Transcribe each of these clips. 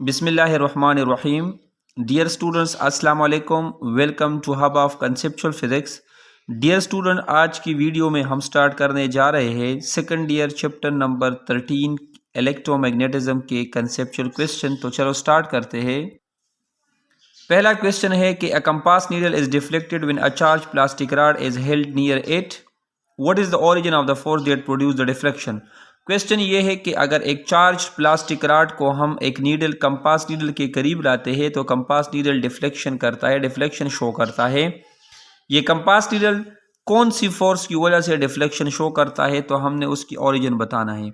बिस्मिल्लाहिर्रहमानिर्रहीम। Dear students, अस्सलाम वालेकुम। Welcome to hub of conceptual physics. Dear student, आज की वीडियो में हम स्टार्ट करने जा रहे हैं second year chapter number 13 electromagnetism के कंसेप्चुअल क्वेश्चन। तो चलो स्टार्ट करते हैं। पहला क्वेश्चन है कि a compass needle is deflected when a charge plastic rod is held near it. What is the origin of the force that produce the deflection. Question ये है कि अगर एक चार्ज प्लास्टिक रॉड को हम एक नीडल कंपास नीडल के करीब लाते हैं तो कंपास नीडल डिफ्लेक्शन करता है, डिफ्लेक्शन शो करता है। ये कंपास नीडल कौन सी फोर्स की वजह से डिफ्लेक्शन शो करता है, तो हमने उसकी ओरिजिन बताना है।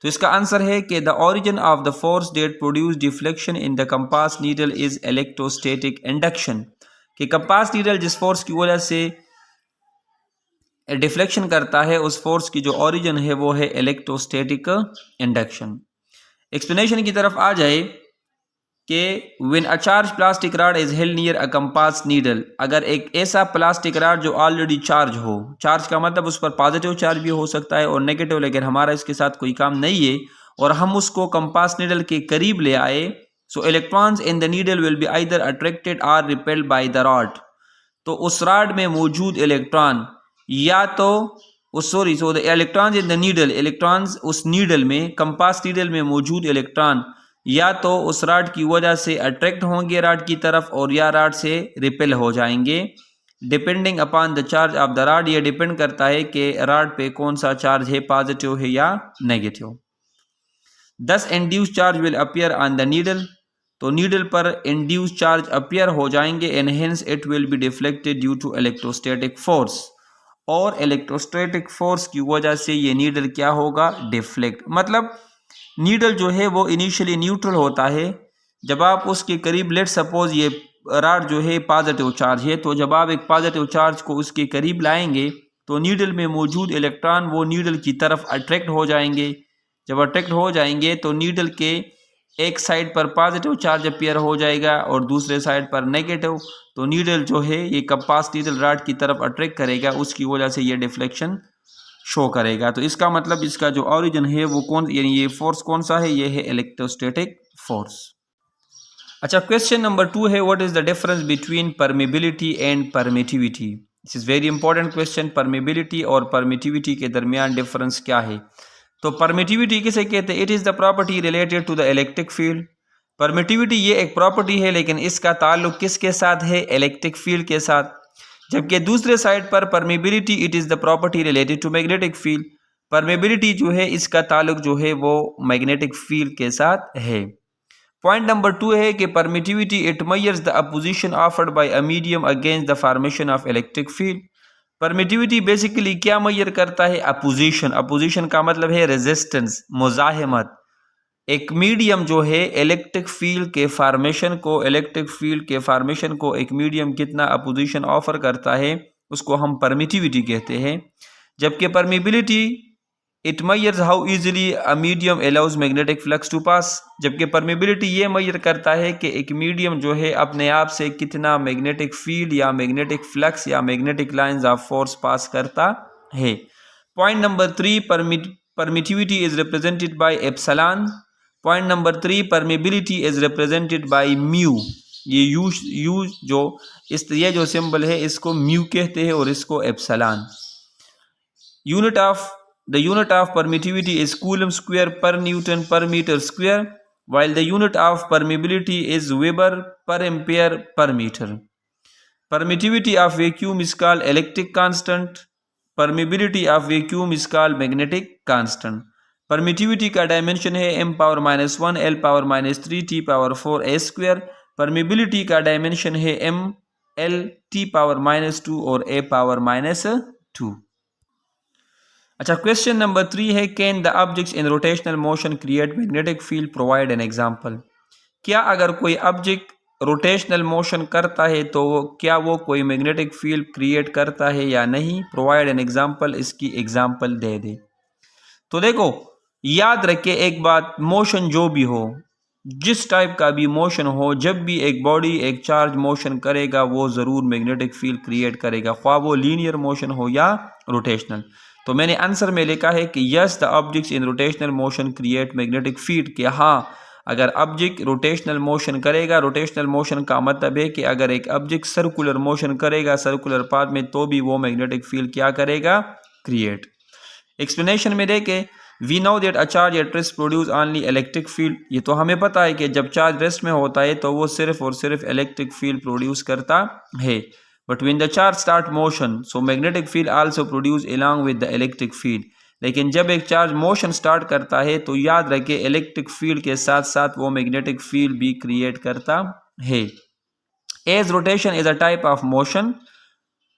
तो इसका आंसर है कि the origin of the force that produce deflection in the compass needle is electrostatic induction. कि कंपास नीडल जिस फोर्स की वजह से डिफ्लेक्शन करता है, उस फोर्स की जो ओरिजिन है वो है इलेक्ट्रोस्टैटिक इंडक्शन। एक्सप्लेनेशन की तरफ आ जाए कि when a charge plastic rod is held near a compass needle, अगर एक ऐसा प्लास्टिक रॉड जो ऑलरेडी चार्ज हो, चार्ज का मतलब उस पर पॉजिटिव चार्ज भी हो सकता है और नेगेटिव, लेकिन हमारा इसके साथ कोई काम नहीं है, और हम उसको कंपास नीडल के करीब ले आए, सो electrons in the needle will be either attracted और रिपेल्ड बाय द रॉड। तो उस रॉड में मौजूद इलेक्ट्रॉन या तो so the electrons in the needle, electrons उस नीडल में, कंपास नीडल में मौजूद इलेक्ट्रॉन या तो उस रॉड की वजह से अट्रैक्ट होंगे रॉड की तरफ और या रॉड से रिपेल हो जाएंगे, depending upon the charge of the rod. ये डिपेंड करता है कि रॉड पे कौन सा चार्ज है, पॉजिटिव है या negative. Thus induce charge will appear on the needle, तो नीडल पर इंड्यूस चार्ज अपीयर हो जाएंगे, and hence it will be deflected due to electrostatic force, और इलेक्ट्रोस्टैटिक फोर्स की वजह से ये नीडल क्या होगा, डिफ्लेक्ट। मतलब नीडल जो है वो इनिशियली न्यूट्रल होता है, जब आप उसके करीब, लेट सपोज ये रॉड जो है पॉजिटिव चार्ज है, तो जब आप एक पॉजिटिव चार्ज को उसके करीब लाएंगे तो नीडल में मौजूद इलेक्ट्रॉन वो नीडल की तरफ अट्रैक्ट हो जाएंगे। जब अट्रैक्ट हो जाएंगे तो नीडल के एक साइड पर पॉजिटिव चार्ज अपीयर हो जाएगा और दूसरे साइड पर नेगेटिव, तो नीडल जो है ये कंपास नीडल रॉड की तरफ अट्रैक्ट करेगा, उसकी वजह से ये डिफ्लेक्शन शो करेगा। तो इसका मतलब इसका जो ओरिजिन है वो कौन, यानी ये फोर्स कौन सा है, ये है इलेक्ट्रोस्टैटिक फोर्स। अच्छा, क्वेश्चन नंबर 2 है what is the difference between permeability and permittivity. This is very important question. Permeability और परमिटिविटी के दरमियान डिफरेंस क्या है। तो परमिटिविटी किसे कहते हैं, it is the property related to the electric field. Permittivity ये एक प्रॉपर्टी है, लेकिन इसका ताल्लुक किसके साथ है, इलेक्ट्रिक फील्ड के साथ। जबकि दूसरे साइड पर permeability it is the property related to magnetic field. Permeability जो है इसका ताल्लुक जो है वो मैग्नेटिक फील्ड के साथ है। पॉइंट नंबर 2 है कि permittivity it measures the opposition offered by a medium against the formation of electric field. Permittivity basically क्या मेजर करता है, अपोजिशन। अपोजिशन का मतलब है रेजिस्टेंस, मुजाहिमत। एक मीडियम जो है इलेक्ट्रिक फील्ड के फार्मेशन को एक मीडियम कितना अपोजिशन ऑफर करता है, उसको हम परमिटिविटी कहते हैं। जबकि permeability it measures how easily a medium allows magnetic flux to pass. जबकि परमिबिलिटी ये मेजर करता है कि एक मीडियम जो है अपने आप से कितना मैग्नेटिक फील्ड या मैग्नेटिक फ्लक्स या magnetic lines of force pass करता है। Point number 3, permittivity is represented by epsilon. Point number 3, permeability is represented by mu. ये यू जो ये जो सिंबल है इसको म्यू कहते हैं और इसको epsilon. The unit of permittivity is coulomb square per Newton per meter square, while the unit of permeability is Weber per ampere per meter. Permittivity of vacuum is called electric constant. Permeability of vacuum is called magnetic constant. Permittivity का dimension है m power -1 l power -3 t power 4 a square. Permeability का dimension है m l t power -2 और a power -2। अच्छा, question number 3 है can the objects in rotational motion create magnetic field, provide an example. क्या अगर कोई object rotational motion करता है तो क्या वो कोई मैग्नेटिक फील्ड क्रिएट करता है या नहीं, प्रोवाइड एन एग्जांपल, इसकी एग्जांपल दे दे। तो देखो, याद रखे एक बात, मोशन जो भी हो, जिस टाइप का भी मोशन हो, जब भी एक बॉडी एक चार्ज मोशन करेगा वो ज़रूर मैग्नेटिक फील्ड क्रिएट करेगा, ख्वाह वो लीनियर मोशन हो या रोटेशनल। तो मैंने आंसर में लिखा है कि yes the objects in rotational motion create magnetic field, कि हाँ अगर ऑब्जेक्ट रोटेशनल मोशन करेगा, रोटेशनल मोशन का मतलब है कि अगर एक ऑब्जेक्ट सर्कुलर मोशन करेगा सर्कुलर पाथ में, तो भी वो मैग्नेटिक फील्ड क्या करेगा, क्रिएट। एक्सप्लेनेशन में देखें, we know that a charge at rest produce only electric field. ये तो हमें पता है कि जब चार्ज रेस्ट में होता है तो वो सिर्फ और सिर्फ इलेक्ट्रिक फील्ड प्रोड्यूस करता है। But when the charge start motion so magnetic field also produce along with the electric field. लेकिन जब एक चार्ज मोशन स्टार्ट करता है तो याद रखें इलेक्ट्रिक फील्ड के साथ साथ वो मैग्नेटिक फील्ड भी क्रिएट करता है। As rotation is a type of motion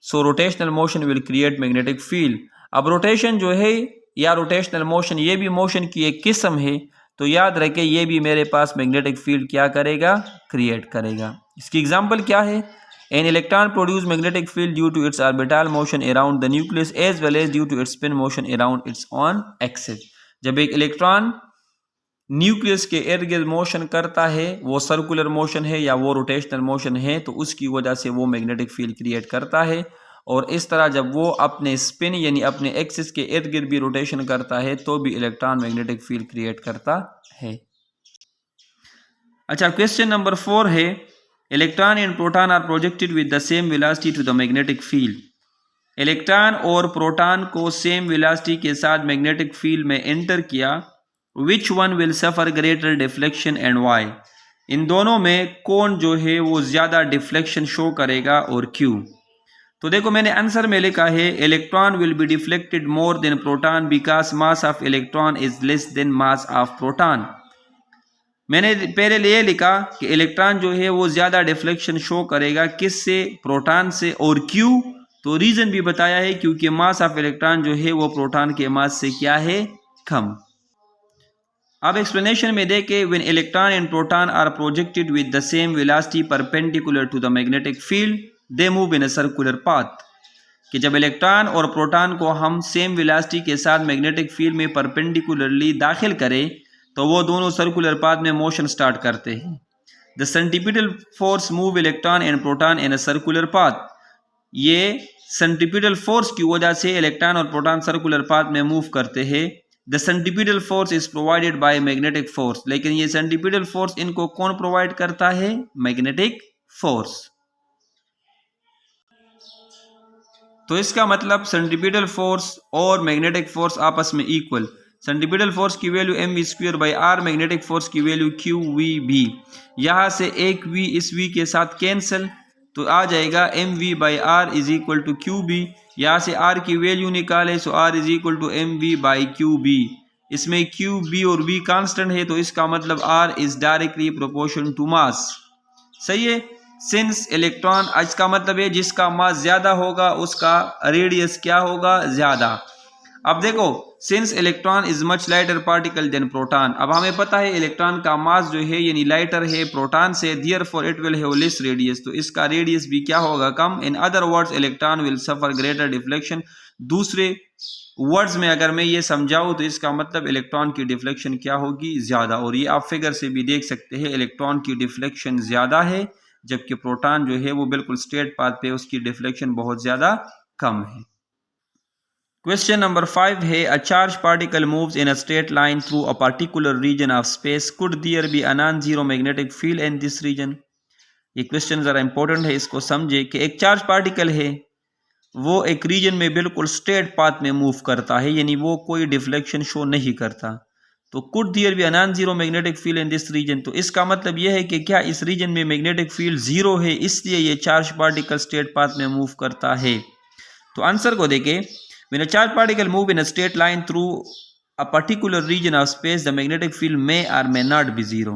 so rotational motion will create magnetic field. अब रोटेशन जो है या रोटेशनल मोशन ये भी मोशन की एक किस्म है, तो याद रखें ये भी मेरे पास मैग्नेटिक फील्ड क्या करेगा, क्रिएट करेगा। इसकी एग्जांपल क्या है, an electron produce magnetic field due to its orbital motion around the nucleus as well as due to its spin motion around its own axis. जब एक इलेक्ट्रॉन न्यूक्लियस के इर्द गिर्द मोशन करता है, वो सर्कुलर मोशन है या वो रोटेशनल मोशन है, तो उसकी वजह से वो मैग्नेटिक फील्ड क्रिएट करता है। और इस तरह जब वो अपने स्पिन यानी अपने एक्सिस के इर्द गिर्द भी रोटेशन करता है तो भी इलेक्ट्रॉन मैग्नेटिक फील्ड क्रिएट करता है। अच्छा, क्वेश्चन नंबर 4 है, electron and proton are projected with the same velocity to the magnetic field. Electron और प्रोटॉन को सेम वेलोसिटी के साथ मैग्नेटिक फील्ड में एंटर किया, which one will suffer greater deflection and why. इन दोनों में कौन जो है वो ज़्यादा डिफ्लेक्शन शो करेगा और क्यों। तो देखो मैंने आंसर में लिखा है electron will be deflected more than proton because mass of electron is less then mass of proton. मैंने पहले ये लिखा कि इलेक्ट्रॉन जो है वो ज़्यादा डिफ्लेक्शन शो करेगा, किससे, प्रोटॉन से। और क्यों, तो रीज़न भी बताया है क्योंकि मास ऑफ इलेक्ट्रॉन जो है वो प्रोटॉन के मास से क्या है, कम। अब एक्सप्लेनेशन में देखें, when electron and proton are projected with the same velocity perpendicular to the magnetic field they move in a circular path. कि जब इलेक्ट्रॉन और प्रोटॉन को हम सेम वेलोसिटी के साथ मैग्नेटिक फील्ड में परपेंडिकुलरली दाखिल करें तो वो दोनों सर्कुलर पाथ में मोशन स्टार्ट करते हैं। The centripetal force move electron and proton in a circular path. ये सेंट्रीपिटल फोर्स की वजह से इलेक्ट्रॉन और प्रोटॉन सर्कुलर पाथ में मूव करते हैं। The centripetal force is provided by magnetic force. लेकिन ये सेंट्रीपिटल फोर्स इनको कौन प्रोवाइड करता है, मैग्नेटिक फोर्स। तो इसका मतलब सेंट्रीपिटल फोर्स और मैग्नेटिक फोर्स आपस में इक्वल। सेंट्रीपिटल फोर्स की value mv² by r, magnetic force की वैल्यू qvb। यहाँ से एक v इस v के साथ कैंसिल, तो आ जाएगा mv by r is equal to qb। यहाँ से r की वैल्यू निकाले so r is equal to mv by qb। इसमें qb और v कांस्टेंट है, तो इसका मतलब r is directly proportion to mass. सही है। सिंस इलेक्ट्रॉन, इसका मतलब है जिसका मास ज्यादा होगा उसका रेडियस क्या होगा, ज्यादा। अब देखो, since electron is much lighter particle than proton. अब हमें पता है इलेक्ट्रॉन का मास जो है यानी लाइटर है प्रोटॉन से, therefore it will have less radius, तो इसका रेडियस भी क्या होगा, कम। In other words electron will suffer greater deflection. दूसरे वर्ड्स में अगर मैं ये समझाऊं तो इसका मतलब इलेक्ट्रॉन की डिफ्लेक्शन क्या होगी, ज्यादा। और ये आप फिगर से भी देख सकते हैं, इलेक्ट्रॉन की डिफ्लेक्शन ज्यादा है जबकि प्रोटॉन जो है वो बिल्कुल स्ट्रेट पाथ पे, उसकी डिफ्लेक्शन बहुत ज्यादा कम है। क्वेश्चन नंबर 5 है, a charge particle moves in a straight line through a particular region of space, could there be a non zero magnetic field in this region. ये क्वेश्चन जरा important है, इसको समझे कि एक चार्ज पार्टिकल है वो एक रीजन में बिल्कुल स्ट्रेट पाथ में मूव करता है, यानी वो कोई डिफ्लेक्शन शो नहीं करता। तो could there be a non zero magnetic field in this region, तो इसका मतलब यह है कि क्या इस रीजन में मैग्नेटिक फील्ड जीरो है, इसलिए ये चार्ज पार्टिकल स्ट्रेट पाथ में मूव करता है। तो आंसर को देखें, when a charge particle move in a straight line through a particular region of space the magnetic field may और मे नॉट बी जीरो।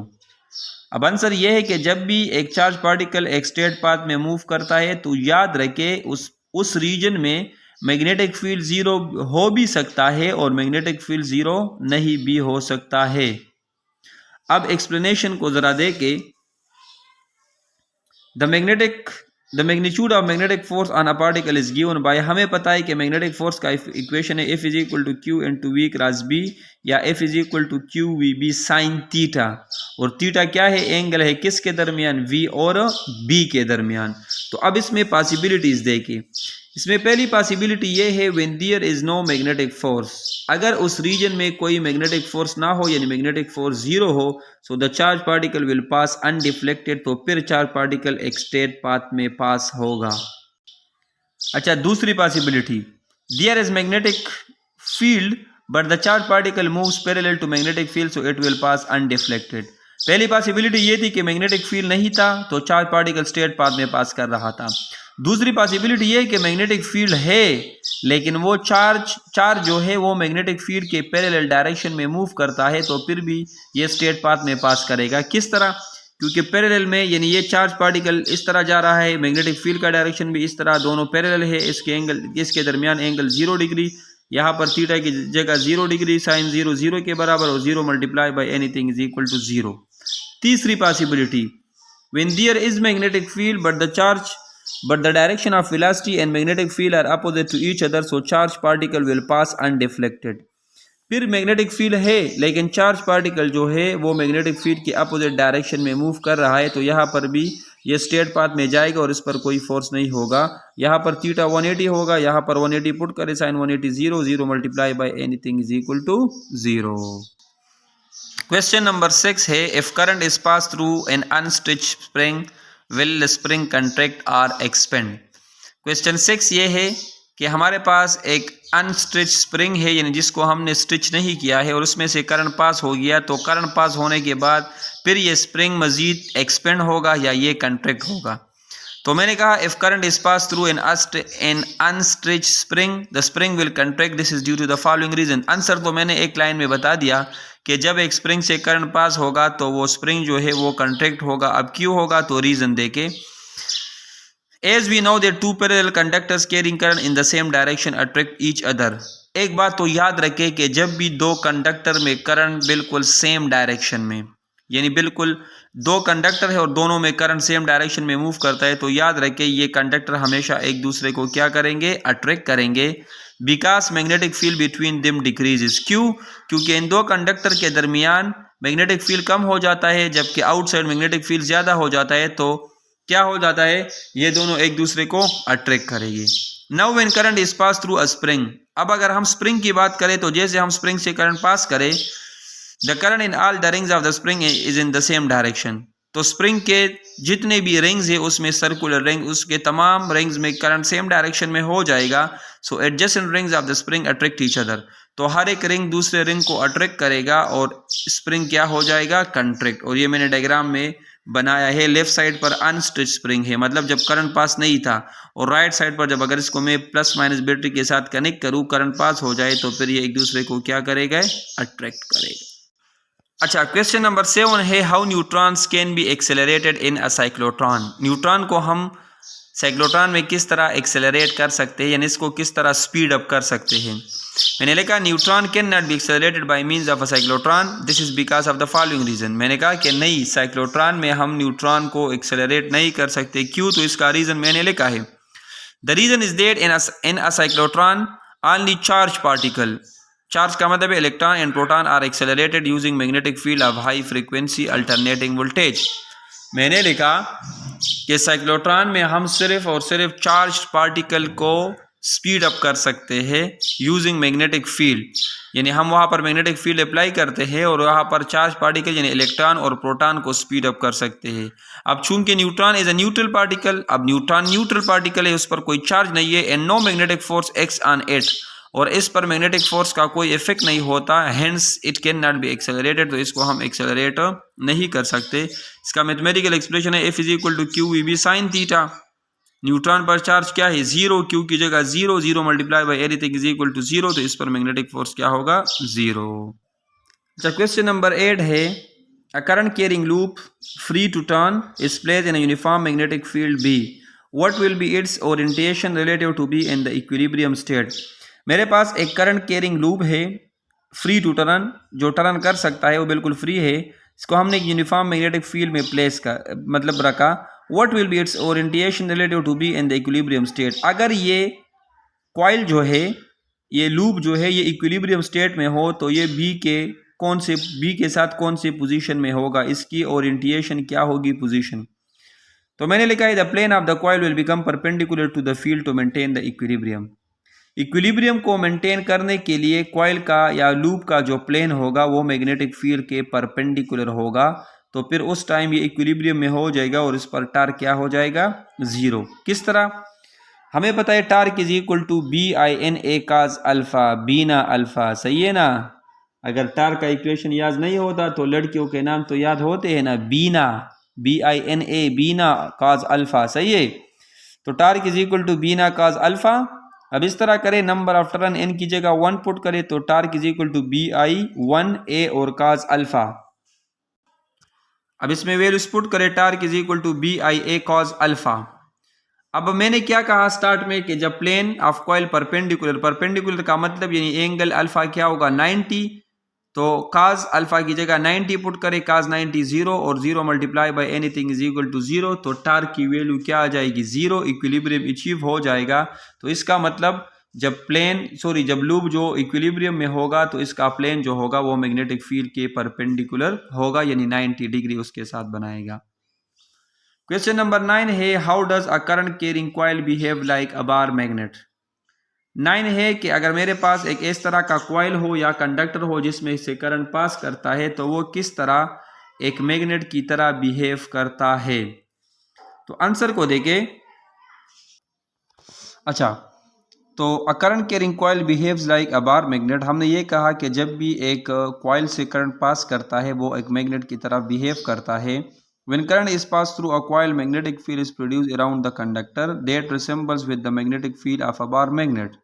अब आंसर यह है कि जब भी एक चार्ज पार्टिकल एक स्ट्रेट पाथ में मूव करता है तो याद रखे उस रीजन में मैग्नेटिक फील्ड जीरो हो भी सकता है और मैग्नेटिक फील्ड जीरो नहीं भी हो सकता है। अब एक्सप्लेनेशन को जरा देके, the magnitude of magnetic force on a particle is given by, हमें पता है कि मैग्नेटिक फोर्स का इक्वेशन है F is equal to Q into V cross B, या F is equal to QVB sine theta. और थीटा क्या है, एंगल है किसके दरमियान, V और B के दरमियान। तो अब इसमें पॉसिबिलिटीज देखिए, इसमें पहली पॉसिबिलिटी ये है when there is no magnetic force, अगर उस रीजन में कोई मैग्नेटिक फोर्स ना हो यानी मैग्नेटिक फोर्स जीरो हो, so the charge particle will pass undeflected, तो फिर चार्ज पार्टिकल एक स्ट्रेट पाथ में पास होगा। अच्छा, दूसरी possibility, there is magnetic field but the charge particle moves parallel to magnetic field, so it will pass undeflected. पहली possibility ये थी कि मैग्नेटिक फील्ड नहीं था तो चार्ज पार्टिकल स्ट्रेट पाथ में पास कर रहा था। दूसरी पॉसिबिलिटी ये है कि मैग्नेटिक फील्ड है लेकिन वो चार्ज जो है वो मैग्नेटिक फील्ड के पैरेलल डायरेक्शन में मूव करता है, तो फिर भी ये स्ट्रेट पाथ में पास करेगा। किस तरह? क्योंकि पैरेलल में यानी ये चार्ज पार्टिकल इस तरह जा रहा है, मैग्नेटिक फील्ड का डायरेक्शन भी इस तरह, दोनों पैरेलल है, इसके दरमियान एंगल 0 डिग्री, यहाँ पर थीटा की जगह 0 डिग्री, साइन 0 0 के बराबर और 0 multiply by anything is equal to 0। तीसरी possibility, when there is magnetic field but the direction of velocity and magnetic field are opposite to each other, so charge particle will pass undeflected। फिर magnetic field है लेकिन charge particle जो है वो magnetic field के opposite direction में move कर रहा है, तो यहाँ पर भी ये स्ट्रेट पाथ में जाएगा और इस पर कोई फोर्स नहीं होगा। यहाँ पर थीटा 180 होगा, यहाँ पर 180 पुट करें, sine 180 0 0 multiply by anything is equal to 0। Question number 6 है, if current is pass through an unstretched spring will spring contract और एक्सपेंड। क्वेश्चन 6 ये है कि हमारे पास एक अनस्टिच स्प्रिंग है यानी जिसको हमने स्टिच नहीं किया है और उसमें से करंट पास हो गया, तो करंट पास होने के बाद फिर ये स्प्रिंग मजीद एक्सपेंड होगा या ये कंट्रैक्ट होगा। तो मैंने कहा if current is pass through an unstretched spring the spring will contract, this is due to the following reason. Answer तो मैंने एक लाइन में बता दिया कि जब एक स्प्रिंग से करंट पास होगा तो वो स्प्रिंग जो है वो कंट्रैक्ट होगा। अब क्यों होगा तो रीजन देके, as we know that two parallel conductors carrying current in the same direction attract each other. एक बात तो याद रखें कि जब भी दो कंडक्टर में करंट बिल्कुल सेम डायरेक्शन में, यानी बिल्कुल दो कंडक्टर है और दोनों में करंट सेम डायरेक्शन में मूव करता है, तो याद रखें ये कंडक्टर हमेशा एक दूसरे को क्या करेंगे, अट्रैक्ट करेंगे। Because magnetic field between them decreases, क्यों? क्योंकि इन दो कंडक्टर के दरमियान मैग्नेटिक फील्ड कम हो जाता है जबकि आउटसाइड मैग्नेटिक फील्ड ज़्यादा हो जाता है, तो क्या हो जाता है, ये दोनों एक दूसरे को अट्रैक्ट करेंगे। Now when current is pass through a spring, अब अगर हम स्प्रिंग की बात करें तो जैसे हम स्प्रिंग से करंट पास करें, the current in all the rings of the spring is in the same direction, तो स्प्रिंग के जितने भी रिंग्स है उसमें सर्कुलर रिंग, उसके तमाम रिंग्स में करंट सेम डायरेक्शन में हो जाएगा। So adjacent rings of the spring attract each other, तो हर एक रिंग दूसरे रिंग को अट्रैक्ट करेगा और स्प्रिंग क्या हो जाएगा, कंट्रैक्ट। और ये मैंने डायग्राम में बनाया है, लेफ्ट साइड पर अनस्टिच स्प्रिंग है, मतलब जब करंट पास नहीं था, और राइट साइड पर जब अगर इसको मैं प्लस माइनस बैटरी के साथ कनेक्ट करूँ, करंट पास हो जाए, तो फिर ये एक दूसरे को क्या करेगा, अट्रैक्ट करेगा। अच्छा, क्वेश्चन नंबर 7 है, how neutrons can be accelerated in a cyclotron. Neutron को हम साइक्लोट्रॉन में किस तरह एक्सेलरेट कर सकते हैं, यानी इसको किस तरह स्पीड अप कर सकते हैं। मैंने लिखा neutron can not be accelerated by means of a cyclotron, this is because of the following reason. मैंने कहा कि नहीं, साइक्लोट्रॉन में हम न्यूट्रॉन को एक्सेलरेट नहीं कर सकते। क्यों? तो इसका रीजन मैंने लिखा है, the reason is that in a cyclotron only charge particle, charge का मतलब electron and proton are accelerated using magnetic field of high frequency alternating voltage. मैंने लिखा कि साइक्लोट्रॉन में हम सिर्फ और सिर्फ चार्ज पार्टिकल को स्पीड अप कर सकते हैं यूजिंग मैग्नेटिक फील्ड, यानी हम वहाँ पर मैग्नेटिक फील्ड अप्लाई करते हैं और वहाँ पर चार्ज पार्टिकल यानी इलेक्ट्रॉन और प्रोटॉन को स्पीड अप कर सकते हैं। अब चूंकि neutron is a neutral particle, अब न्यूट्रॉन न्यूट्रल पार्टिकल है, उस पर कोई चार्ज नहीं है, and no magnetic force acts on it, और इस पर मैग्नेटिक फोर्स का कोई इफेक्ट नहीं होता, hence it can not be accelerated, तो इसको हम एक्सेलरेट नहीं कर सकते। इसका मैथमेटिकल एक्सप्रेशन है F is equal to Q V B sine theta. Neutron पर चार्ज क्या है, 0, क्यू की जगह 0 0 multiply by anything is equal to 0, तो इस पर मैग्नेटिक फोर्स क्या होगा, 0। अच्छा, क्वेश्चन नंबर 8 है, a current carrying loop free to turn is placed in a uniform magnetic field B, what will be its orientation relative to B in the equilibrium state. मेरे पास एक current carrying loop है free to turn, जो turn कर सकता है, वो बिल्कुल फ्री है, इसको हमने एक यूनिफॉर्म मैग्नेटिक फील्ड में प्लेस का मतलब रखा। What will be its orientation relative to B in the equilibrium state, अगर ये कॉइल जो है, ये लूप जो है, ये इक्विलिब्रियम स्टेट में हो तो ये बी के साथ कौन से पोजीशन में होगा, इसकी ओरिएंटेशन क्या होगी, पोजीशन। तो मैंने लिखा है the plane of the coil will become perpendicular to the field to maintain the equilibrium. Equilibrium को मेंटेन करने के लिए कॉइल का या लूप का जो प्लेन होगा वो मैग्नेटिक फील्ड के परपेंडिकुलर होगा। तो फिर उस टाइम ये इक्विलिब्रियम में हो जाएगा और इस पर टार्क क्या हो जाएगा, जीरो। किस तरह, हमें पता है torque is equal to BINA cos alpha BINA alpha, सही है ना। अगर टार्क का इक्वेशन याद नहीं होता तो लड़कियों के नाम तो याद होते हैं ना, BINA, BINA BINA cos alpha, सही है। तो torque is equal to BINA cos alpha. अब इस तरह करें, नंबर ऑफ टर्न n की जगह 1 पुट करें तो torque is equal to BI1A और cos अल्फा। अब इसमें वैल्यूज पुट करें, torque is equal to BIA cos alpha. अब मैंने क्या कहा स्टार्ट में कि जब प्लेन ऑफ कॉइल परपेंडिकुलर का मतलब यानी एंगल अल्फा क्या होगा, 90। तो काज अल्फा की जगह 90 पुट करें, काज 90 0 और 0 multiply by anything is equal to 0। तो टार्क की वैल्यू क्या आ जाएगी, 0। इक्विलिब्रियम अचीव हो जाएगा। तो इसका मतलब जब लूप जो इक्विलिब्रियम में होगा तो इसका प्लेन जो होगा वो मैग्नेटिक फील्ड के परपेंडिकुलर होगा, यानी 90 डिग्री उसके साथ बनाएगा। क्वेश्चन नंबर 9 है, how does a current carrying coil behave like a bar magnet. 9 है कि अगर मेरे पास एक इस तरह का कॉइल हो या कंडक्टर हो जिसमें से करंट पास करता है तो वो किस तरह एक मैग्नेट की तरह बिहेव करता है। तो आंसर को देखें। अच्छा, तो अ current carrying coil behaves like अ बार मैग्नेट, हमने ये कहा कि जब भी एक कॉइल से करंट पास करता है वो एक मैग्नेट की तरह बिहेव करता है। When current is passed through a coil, magnetic field is produced around the conductor that resembles with the magnetic field of a bar magnet.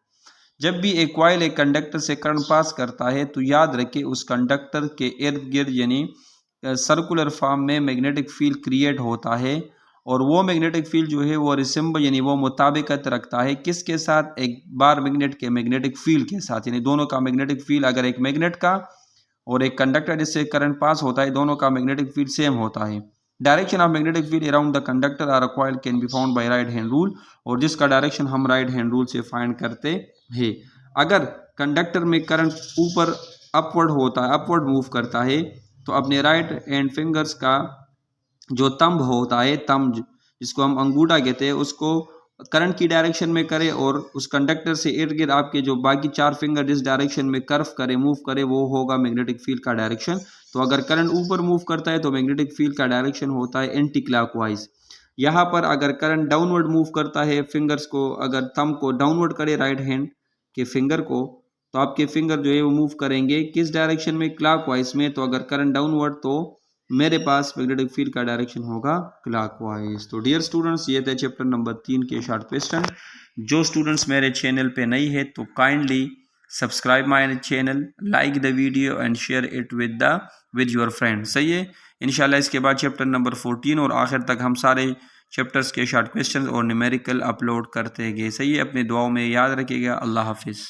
जब भी एक कॉइल एक कंडक्टर से करंट पास करता है तो याद रखें उस कंडक्टर के इर्द गिर्द यानी सर्कुलर फॉर्म में मैग्नेटिक फील्ड क्रिएट होता है। और वो मैग्नेटिक फील्ड जो है वो रिसेंबल यानी वो मुताबिकत रखता है किसके साथ, एक बार मैग्नेट के मैग्नेटिक फील्ड के साथ। यानी दोनों का मैग्नेटिक फील्ड, अगर एक मैग्नेट का और एक कंडक्टर जिससे करंट पास होता है, दोनों का मैग्नेटिक फील्ड सेम होता है। Direction of magnetic field around the conductor और a coil can be found by right hand rule, और जिसका डायरेक्शन हम राइट हैंड रूल से फाइंड करते हैं। अगर कंडक्टर में करंट ऊपर अपवर्ड होता है, अपवर्ड मूव करता है, तो अपने राइट हैंड फिंगर्स का जो तंब होता है, तंब जिसको हम अंगूठा कहते हैं, उसको करंट की डायरेक्शन में करें और उस कंडक्टर से इर्द गिर्द आपके जो बाकी 4 फिंगर जिस डायरेक्शन में कर्व करे, मूव करे, वो होगा मैग्नेटिक फील्ड का डायरेक्शन। तो अगर करंट ऊपर मूव करता है तो मैग्नेटिक फील्ड का डायरेक्शन होता है एंटी क्लॉकवाइज। यहाँ पर अगर करंट डाउनवर्ड मूव करता है, फिंगर्स को अगर थंब को डाउनवर्ड करे राइट हैंड के फिंगर को, तो आपके फिंगर जो है वो मूव करेंगे किस डायरेक्शन में, क्लॉकवाइज में। तो अगर करंट डाउनवर्ड तो मेरे पास मैग्नेटिक फील्ड का डायरेक्शन होगा क्लॉकवाइज। तो डियर स्टूडेंट्स, ये थे चैप्टर नंबर 3 के शॉर्ट क्वेश्चन। जो स्टूडेंट्स मेरे चैनल पे नई है तो kindly subscribe my channel, like the video and share it with your friend, सही है। इंशाल्लाह इसके बाद चैप्टर नंबर 14 और आखिर तक हम सारे चैप्टर्स के शॉर्ट क्वेश्चन और न्यूमेरिकल अपलोड करते गए, सही है। अपने दुआओं में याद रखिएगा। अल्लाह हाफिज़।